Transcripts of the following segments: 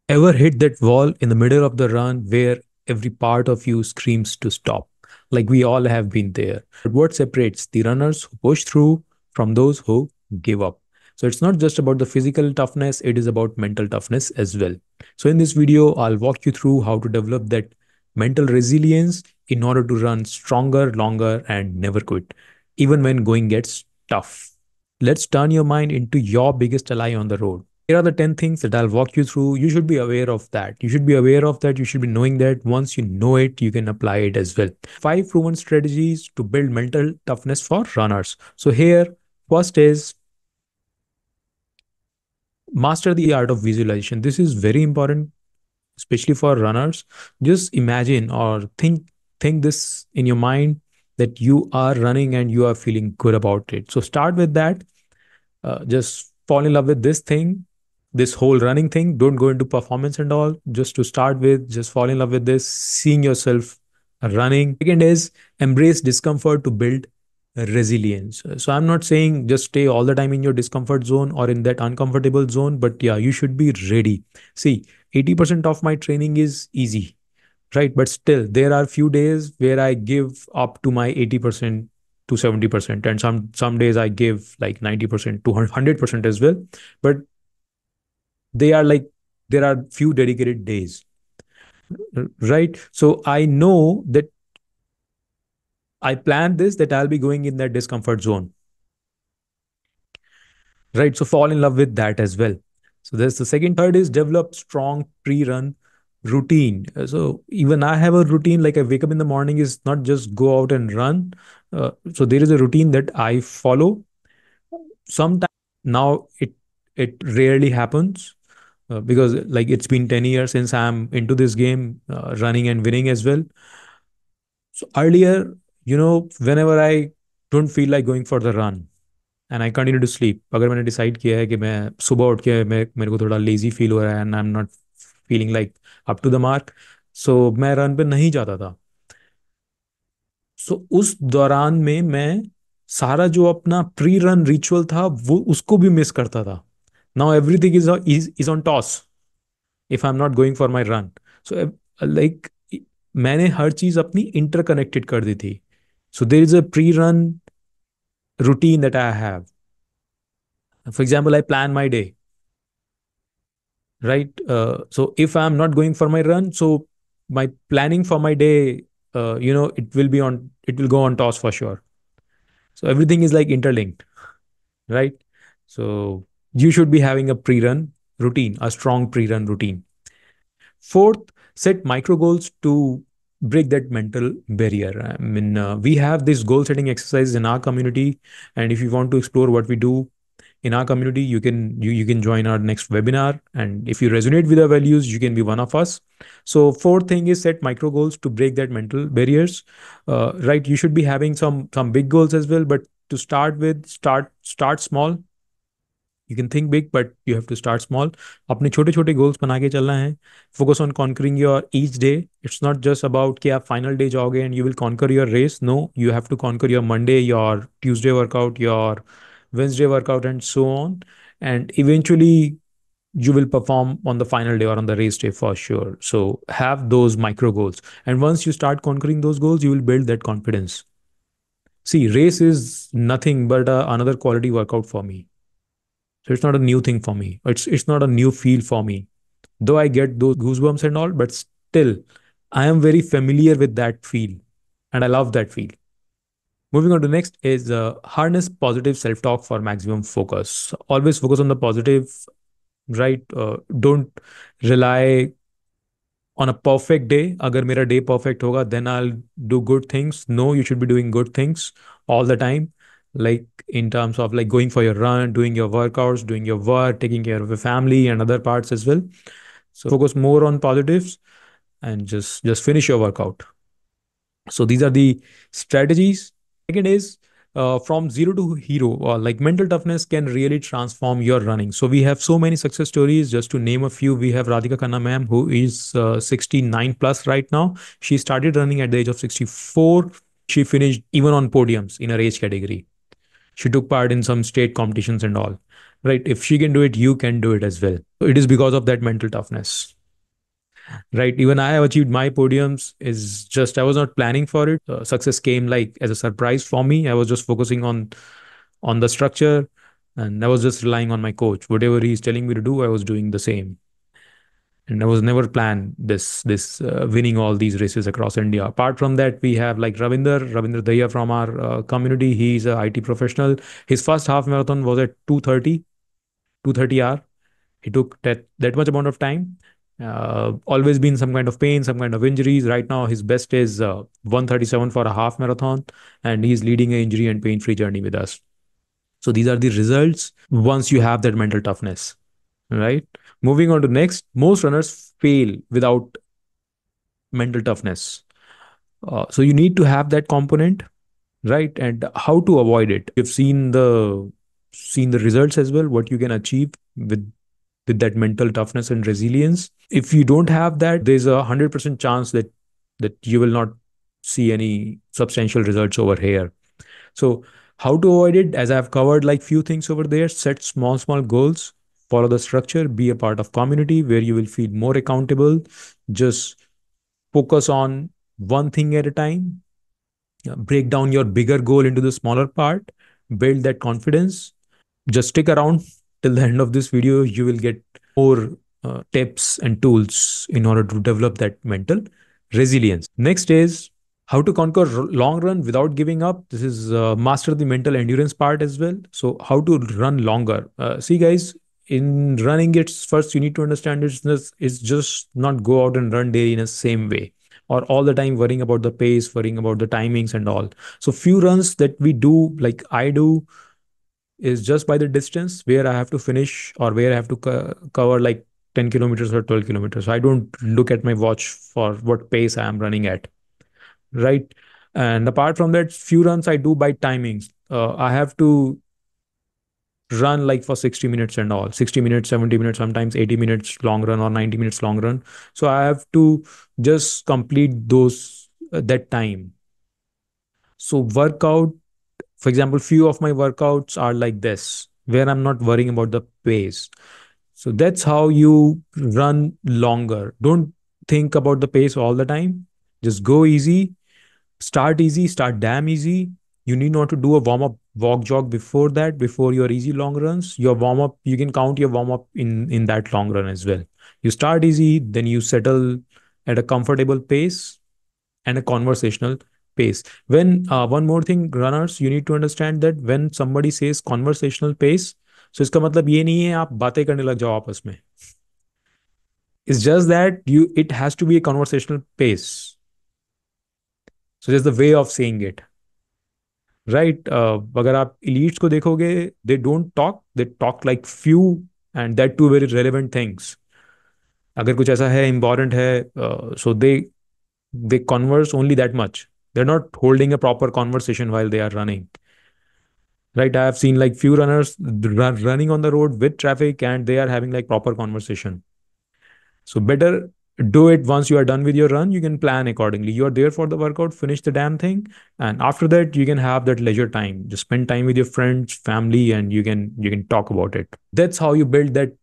Ever hit that wall in the middle of the run where every part of you screams to stop? Like we all have been there. But what separates the runners who push through from those who give up? So it's not just about the physical toughness, it is about mental toughness as well. So in this video, I'll walk you through how to develop that mental resilience in order to run stronger, longer, and never quit, even when going gets tough. Let's turn your mind into your biggest ally on the road. Here are the 10 things that I'll walk you through. You should be aware of that. You should be aware of that. You should be knowing that once you know it, you can apply it as well. 5 proven strategies to build mental toughness for runners. So, here, first is master the art of visualization. This is very important, especially for runners. Just imagine or think this in your mind that you are running and you are feeling good about it. So, start with that. Just fall in love with this thing, this whole running thing. Don't go into performance and all. Just to start with, just fall in love with this, seeing yourself running. Second is embrace discomfort to build resilience. So I'm not saying just stay all the time in your discomfort zone or in that uncomfortable zone, but yeah, you should be ready. See, 80% of my training is easy, right? But still there are few days where I give up to my 80% to 70%, and some days I give like 90% to 100% as well. But they are like, there are few dedicated days, right? So I know that I plan this, that I'll be going in that discomfort zone, right? So fall in love with that as well. So there's the second. Third is develop strong pre-run routine. So even I have a routine, like I wake up in the morning, is not just go out and run. So there is a routine that I follow. Sometimes now it rarely happens, because like it's been 10 years since I'm into this game, running and winning as well. So earlier, whenever I don't feel like going for the run and I continue to sleep, अगर मैंने decide किया है कि मैं सुबह उठ के मेरे को थोड़ा lazy feel हो रहा है and I'm not feeling like up to the mark, so मैं रन पे नहीं जाता था. सो उस दौरान में मैं सारा जो अपना प्री रन रिचुअल था वो उसको भी मिस करता था. Now everything is on toss if I am not going for my run. So like मैंने हर चीज अपनी इंटरकनेक्टेड कर दी थी. So there is a pre run routine that I have. For example, I plan my day, right? So if I'm not going for my run, so my planning for my day, it will go on toss for sure. So everything is like interlinked, right? So you should be having a pre-run routine, a strong pre-run routine. Fourth, set micro goals to break that mental barrier. I mean, we have this goal setting exercise in our community, and if you want to explore what we do in our community, you can join our next webinar, and if you resonate with our values, you can be one of us. So fourth thing is set micro goals to break that mental barriers. Right, you should be having some big goals as well, but to start with, start small. You can think big, but you have to start small. अपने छोटे छोटे goals बना के चलना है. Focus on conquering your each day. It's not just about कि आप final day जाओगे and you will conquer your race. No, you have to conquer your Monday, your Tuesday workout, your Wednesday workout, and so on. And eventually you will perform on the final day or on the race day for sure. So have those micro goals. And once you start conquering those goals, you will build that confidence. See, race is nothing but another quality workout for me. So it's not a new thing for me. It's not a new feel for me. Though I get those goosebumps and all, but still, I am very familiar with that feel, and I love that feel. Moving on to next is harness positive self-talk for maximum focus. Always focus on the positive, right? Don't rely on a perfect day. अगर मेरा day perfect होगा, then I'll do good things. No, you should be doing good things all the time. Like in terms of like going for your run, doing your workouts, doing your work, taking care of your family and other parts as well. So focus more on positives and just finish your workout. So these are the strategies. Second is from zero to hero, like mental toughness can really transform your running. So we have so many success stories. Just to name a few, we have Radhika Khanna ma'am, who is 69 plus right now. She started running at the age of 64. She finished even on podiums in her age category. She took part in some state competitions and all. Right? If she can do it, you can do it as well. So it is because of that mental toughness. right? Even I have achieved my podiums. Is just I was not planning for it. Success came like as a surprise for me. I was just focusing on the structure, and I was just relying on my coach. Whatever he's telling me to do, I was doing the same. And I was never planned this winning all these races across India. Apart from that, we have like Ravinder Daya from our community. He's a IT professional. His first half marathon was at 2:30 hour. He took that much amount of time. Always been some kind of pain, some kind of injuries. Right now, his best is 1:37 for a half marathon, and he's leading an injury and pain-free journey with us. So these are the results once you have that mental toughness, right? Moving on to next, most runners fail without mental toughness. So you need to have that component, right? And how to avoid it. You've seen the results as well, what you can achieve with that mental toughness and resilience. If you don't have that, there's 100% chance that you will not see any substantial results over here. So how to avoid it? As I've covered like few things over there, set small goals, follow the structure, be a part of community where you will feel more accountable. Just focus on one thing at a time. Break down your bigger goal into the smaller part, build that confidence. Just stick around till the end of this video. You will get more tips and tools in order to develop that mental resilience. Next is how to conquer long run without giving up. This is master the mental endurance part as well. So how to run longer. See guys, in running, it's first you need to understand it's just not go out and run daily in the same way, or all the time worrying about the pace, worrying about the timings and all. So few runs that we do, like I do, is just by the distance where I have to finish or where I have to cover like 10 kilometers or 12 kilometers. So I don't look at my watch for what pace I am running at, right? And apart from that, few runs I do by timings. I have to run like for 60 minutes and all, 60 minutes, 70 minutes, sometimes 80 minutes long run or 90 minutes long run. So I have to just complete those that time. So workout, for example, few of my workouts are like this, where I'm not worrying about the pace. So that's how you run longer. Don't think about the pace all the time. Just go easy, start damn easy. You need not to do a warm up walk jog before that, before your easy long runs. Your warm up, you can count your warm up in that long run as well. You start easy, then you settle at a comfortable pace and a conversational pace. When one more thing, runners, you need to understand that when somebody says conversational pace, so इसका मतलब ये नहीं है आप बातें करने लग जाओ आपस में. It's just that you it has to be a conversational pace. So there's the way of saying it, right? अगर आप elites को देखोगे, they don't talk, they talk like few, and that too very relevant things. अगर कुछ ऐसा है important है, so they converse only that much. They're not holding a proper conversation while they are running, right? I have seen like few runners running on the road with traffic and they are having like proper conversation. So better do it. Once you are done with your run, you can plan accordingly. You are there for the workout, finish the damn thing, and after that you can have that leisure time. Just spend time with your friends, family, and you can talk about it. That's how you build that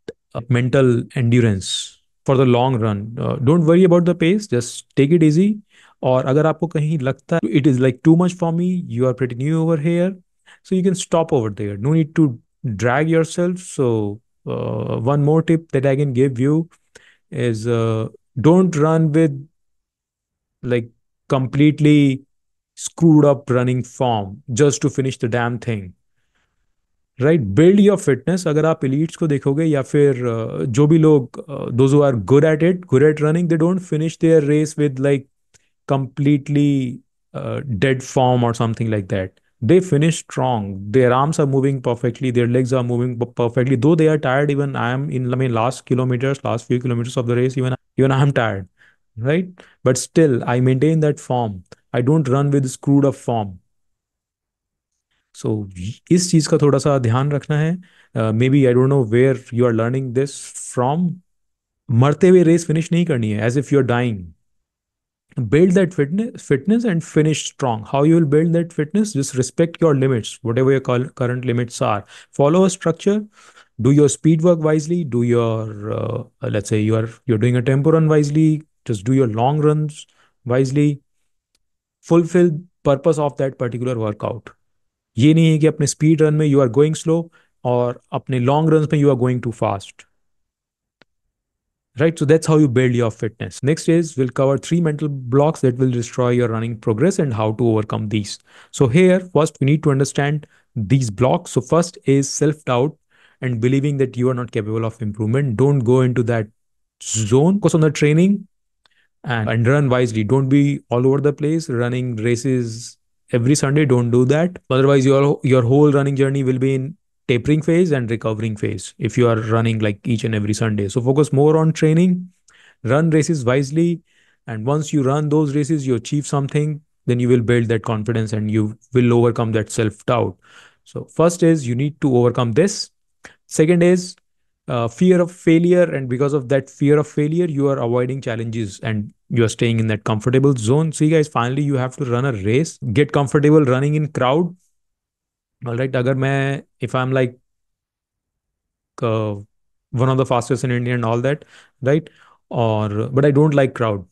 mental endurance for the long run. Don't worry about the pace, just take it easy. और अगर आपको कहीं लगता है it is like too much for me, you are pretty new over here, so you can stop over there. No need to drag yourself. So one more tip that I can give you is don't run with like completely screwed up running form just to finish the damn thing, right. Build your fitness. अगर आप elites को देखोगे या फिर जो भी लोग those who are good at it, good at running, they don't finish their race with like completely dead form or something like that. They finish strong. Their arms are moving perfectly. Their legs are moving perfectly. Though they are tired, even I am in, I mean, last few kilometers of the race, even I am tired, right? But still, I maintain that form. I don't run with screwed up form. So इस चीज़ का थोड़ा सा ध्यान रखना है. Maybe I don't know where you are learning this from. मरते हुए रेस फिनिश नहीं करनी है as if you are dying. Build that fitness and finish strong. How you will build that fitness? Just respect your limits, whatever your current limits are. Follow a structure, do your speed work wisely, do your let's say you're doing a tempo run wisely, just do your long runs wisely. Fulfill purpose of that particular workout. ये नहीं है कि अपने speed run में you are going slow और अपने long run में you are going too fast. Right, so that's how you build your fitness. Next is we'll cover three mental blocks that will destroy your running progress and how to overcome these. So here first we need to understand these blocks. So first is self doubt and believing that you are not capable of improvement. Don't go into that zone. Focus on the training and run wisely. Don't be all over the place running races every Sunday. Don't do that. Otherwise, your whole running journey will be in tapering phase and recovering phase if you are running like each and every Sunday. So focus more on training, run races wisely, and once you run those races, you achieve something. Then you will build that confidence and you will overcome that self doubt. So first is you need to overcome this. Second is fear of failure, and because of that fear of failure, you are avoiding challenges and you are staying in that comfortable zone. See, guys, finally, you have to run a race, get comfortable running in crowd. All right, अगर मैं if I'm like uh, one of the fastest in India and all that, right? Or but I don't like crowd.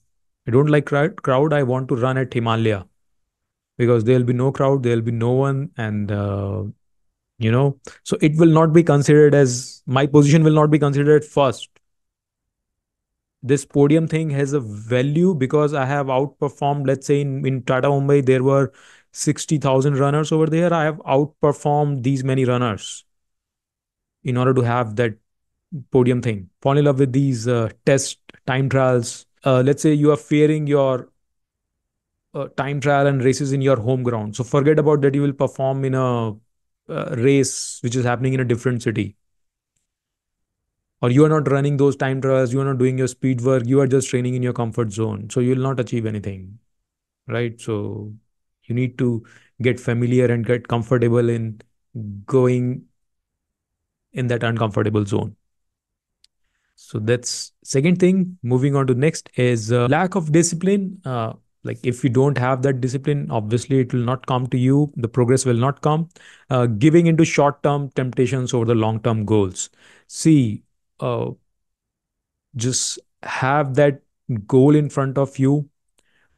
I don't like crowd. I want to run at Himalaya because there'll be no crowd, there'll be no one, and you know, so it will not be considered as my position will not be considered first. This podium thing has a value because I have outperformed, let's say in Tata Mumbai, there were 60,000 runners over there. I have outperformed these many runners in order to have that podium thing. Fall in love with these test time trials. Let's say you are fearing your time trial and races in your home ground. So forget about that. You will perform in a race which is happening in a different city, or you are not running those time trials, you are not doing your speed work, you are just training in your comfort zone, so you will not achieve anything, right? So you need to get familiar and get comfortable in going in that uncomfortable zone. So that's second thing. Moving on to next is lack of discipline. Like if you don't have that discipline, obviously it will not come to you, the progress will not come. Giving into short term temptations over the long term goals. See, uh, just have that goal in front of you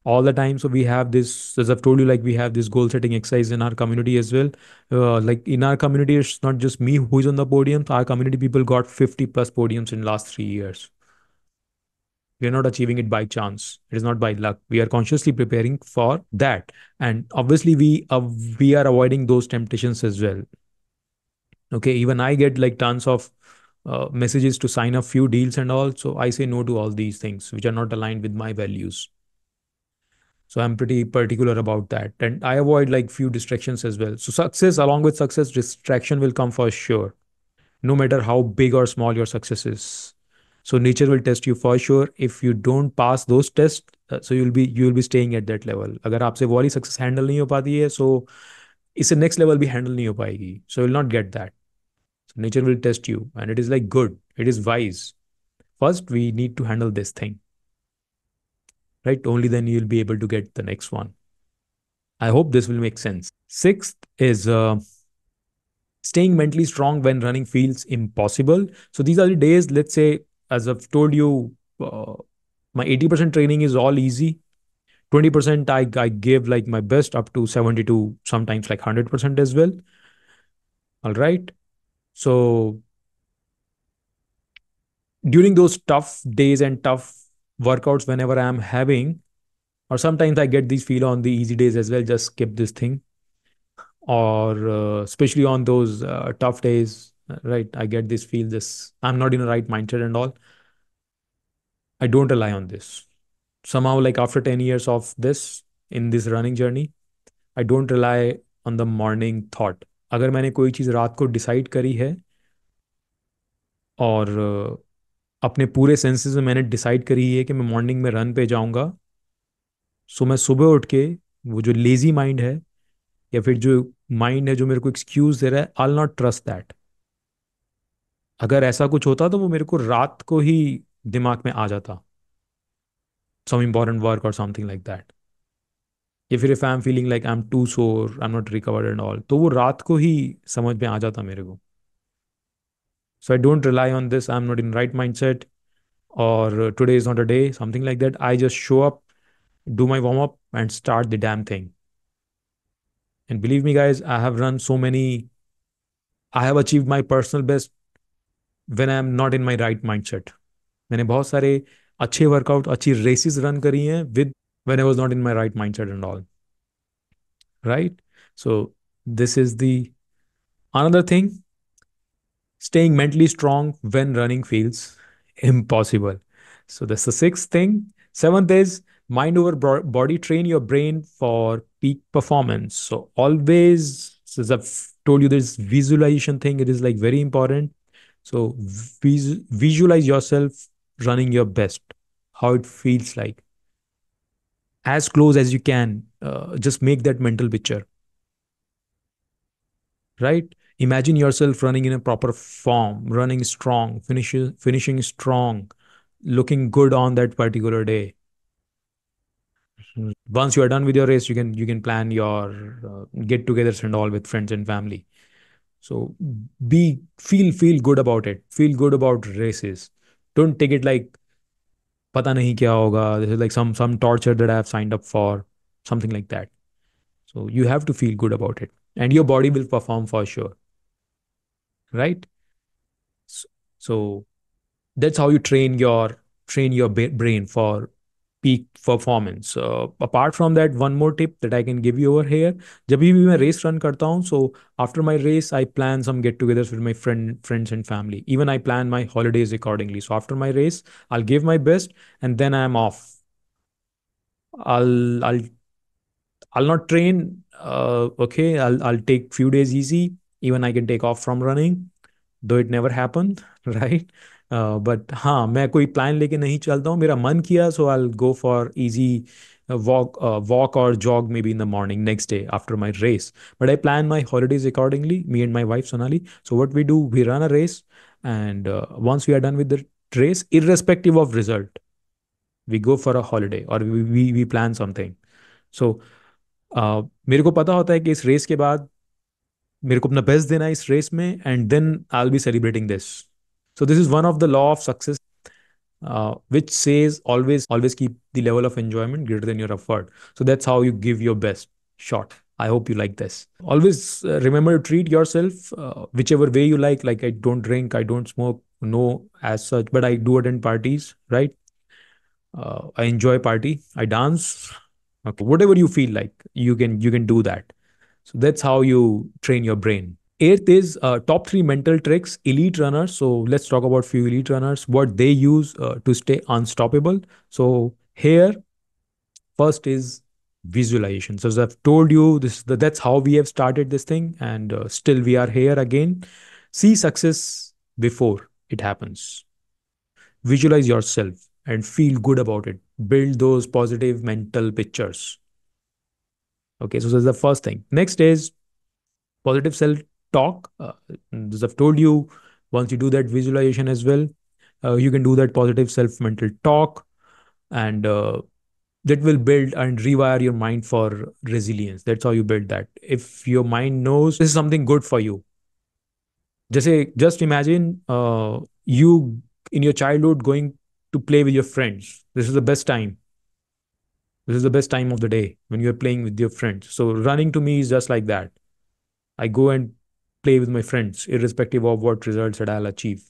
all the time. So we have this, as I've told you, like we have this goal setting exercise in our community as well. Like in our community, it's not just me who is on the podium. Our community people got 50 plus podiums in last 3 years. We are not achieving it by chance. It is not by luck. We are consciously preparing for that, and obviously we are avoiding those temptations as well. Okay, even I get like tons of messages to sign up few deals and all. So I say no to all these things which are not aligned with my values. So I'm pretty particular about that. And I avoid like few distractions as well. So success, along with success, distraction will come for sure, no matter how big or small your success is. So nature will test you for sure. If you don't pass those tests, so you'll be staying at that level. अगर आपसे वो वाली success handle नहीं हो पाती है, so इससे next level भी handle नहीं हो पाएगी. So you'll not get that. So nature will test you, and it is like good. It is wise. First, we need to handle this thing, right? Only then you'll be able to get the next one. I hope this will make sense. Sixth is staying mentally strong when running feels impossible. So these are the days, let's say, as I've told you, my 80% training is all easy. 20% I give like my best up to 70 to sometimes like 100% as well. All right. So during those tough days and tough workouts, whenever I'm having, or sometimes I get these feel on the easy days as well, just skip this thing. Or especially on those tough days, right? I get this feel this I'm not in the right mindset and all. I don't rely on this. Somehow, like after 10 years of this in this running journey, I don't rely on the morning thought. अगर मैंने कोई चीज़ रात को decide करी है और अपने पूरे सेंसेस में मैंने डिसाइड करी है कि मैं मॉर्निंग में रन पे जाऊंगा, सो मैं सुबह उठ के वो जो लेजी माइंड है या फिर जो माइंड है जो मेरे को एक्सक्यूज दे रहा है, आई नॉट ट्रस्ट दैट. अगर ऐसा कुछ होता तो वो मेरे को रात को ही दिमाग में आ जाता. some important work or something like that. If I'm feeling like I'm too sore, I'm not recovered and all, तो वो रात को ही समझ में आ जाता मेरे को. So I don't rely on this, I'm not in right mindset, or today is not a day, something like that. I just show up, do my warm up, and start the damn thing. And believe me, guys, I have achieved my personal best when I am not in my right mindset. मैंने बहुत सारे अच्छे workout, अच्छी races run करी हैं with when I was not in my right mindset and all, right? So this is the another thing, staying mentally strong when running feels impossible. So that's the sixth thing. Seventh is mind over body, train your brain for peak performance. So always, as I've told you, this visualization thing, it is like very important. So visualize yourself running your best, how it feels like, as close as you can. Just make that mental picture, right? Imagine yourself running in a proper form, running strong, finishing strong, looking good on that particular day. Once you are done with your race, you can plan your get-togethers and all with friends and family. So feel good about it. Feel good about races. Don't take it like pata nahi kya hoga. This is like some torture that I have signed up for, something like that. So you have to feel good about it, and your body will perform for sure, right? So, so that's how you train your brain for peak performance. Apart from that, one more tip that I can give you over here. जब भी मैं race run करता हूँ, so after my race I plan some get-togethers with my friends and family. Even I plan my holidays accordingly. So after my race, I'll give my best, and then I'm off. I'll I'll not train. Okay, I'll take few days easy. Even I can take off from running, though it never happened, right? But हाँ, मैं कोई plan लेके नहीं चलता हूँ. मेरा मन किया, so I'll go for easy walk or jog maybe in the morning next day after my race. But I plan my holidays accordingly. Me and my wife Sonali. So what we do, we run a race, and once we are done with the race, irrespective of result, we go for a holiday or we plan something. So मेरे को पता होता है कि इस race के बाद मेरे को अपना बेस्ट देना है इस रेस में, and then I will be celebrating this. So this is one of the law of success, which says always keep the level of enjoyment greater than your effort. So that's how you give your best shot. I hope you like this. Always remember to treat yourself whichever way you like. I don't drink, I don't smoke, no, as such, but I do attend parties, right? I enjoy party, I dance. Okay, whatever you feel like, you can do that. So that's how you train your brain. Eighth is top three mental tricks elite runners. So let's talk about few elite runners, what they use to stay unstoppable. So here, first is visualization. So as I've told you, that's how we have started this thing, and still we are here again. See success before it happens. Visualize yourself and feel good about it. Build those positive mental pictures. Okay, so that's the first thing. Next is positive self talk. As I've told you, once you do that visualization as well, you can do that positive self mental talk, and that will build and rewire your mind for resilience. That's how you build that. If your mind knows this is something good for you, just imagine you in your childhood going to play with your friends. This is the best time. This is the best time of the day when you're playing with your friends. So running to me is just like that. I go and play with my friends, irrespective of what results that I'll achieve.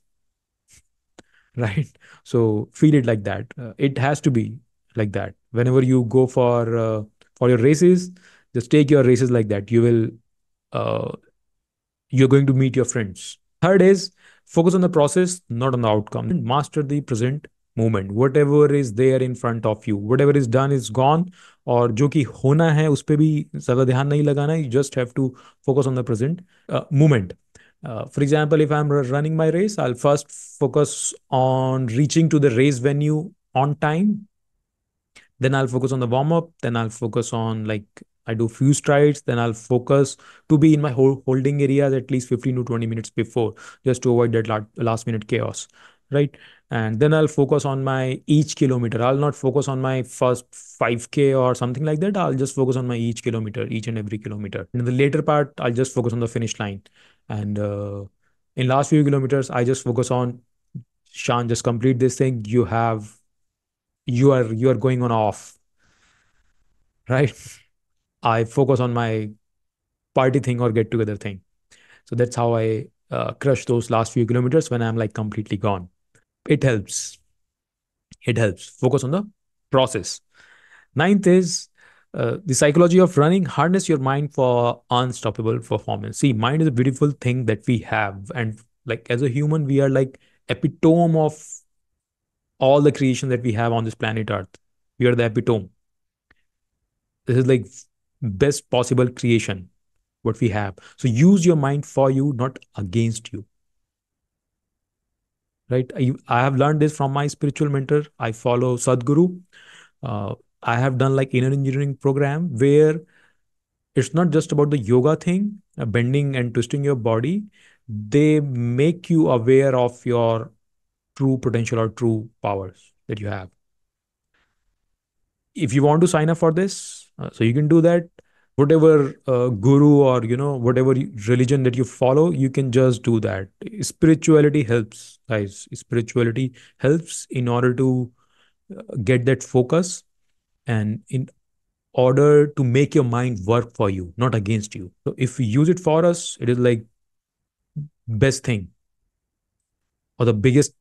Right? So feel it like that. It has to be like that. Whenever you go for your races, just take your races like that. Uh, you're going to meet your friends. Third is focus on the process, not on the outcome. Master the present moment. Whatever is there in front of you, whatever is done is gone. और जो कि होना है उस पे भी ज़्यादा ध्यान नहीं लगाना. You just have to focus on the present moment. For example, if I'm running my race, I'll first focus on reaching to the race venue on time. Then I'll focus on the warm up. Then I'll focus on, like, I do few strides. Then I'll focus to be in my holding areas at least 15 to 20 minutes before, just to avoid that last minute chaos. right? And then I'll focus on my each kilometer. I'll not focus on my first 5K or something like that. I'll just focus on my each kilometer, each and every kilometer. In the later part, I'll just focus on the finish line. And in last few kilometers, I just focus on Shan, just complete this thing. You are going on off, right? I focus on my party thing or get together thing. So that's how I crush those last few kilometers when I'm like completely gone. It helps. It helps. Focus on the process. Ninth is the psychology of running. Harness your mind for unstoppable performance. See, mind is a beautiful thing that we have, and like as a human, we are like epitome of all the creation that we have on this planet Earth. We are the epitome. This is like best possible creation what we have. So use your mind for you, not against you, right? I have learned this from my spiritual mentor. I follow Sadhguru. Uh, I have done like inner engineering program where it's not just about the yoga thing, bending and twisting your body. They make you aware of your true potential or true powers that you have. If you want to sign up for this, so you can do that. Whatever guru or whatever religion that you follow, you can just do that. Spirituality helps, guys. Spirituality helps in order to get that focus, and in order to make your mind work for you, not against you. So if we use it for us, it is like best thing or the biggest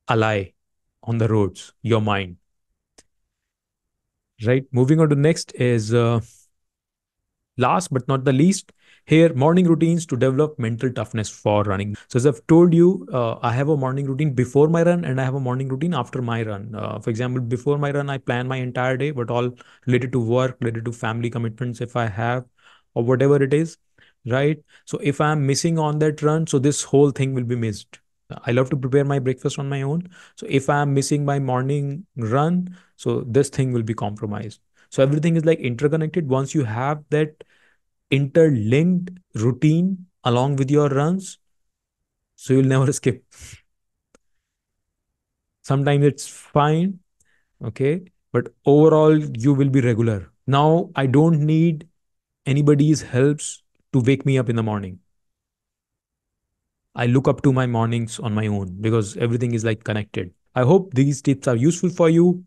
ally on the roads, your mind, right? Moving on to next is last but not the least, here morning routines to develop mental toughness for running. So as I've told you, I have a morning routine before my run and I have a morning routine after my run. For example, before my run, I plan my entire day, but all related to work, related to family commitments if I have, or whatever it is, right? So if I'm missing on that run, so this whole thing will be missed. I love to prepare my breakfast on my own. So if I'm missing my morning run, so this thing will be compromised. So everything is like interconnected. Once you have that interlinked routine along with your runs, so you'll never skip. Sometimes it's fine, okay, but overall you will be regular. Now I don't need anybody's helps to wake me up in the morning. I look up to my mornings on my own because everything is like connected. I hope these tips are useful for you.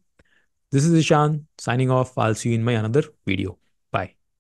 This is Ishan signing off. I'll see you in my another video.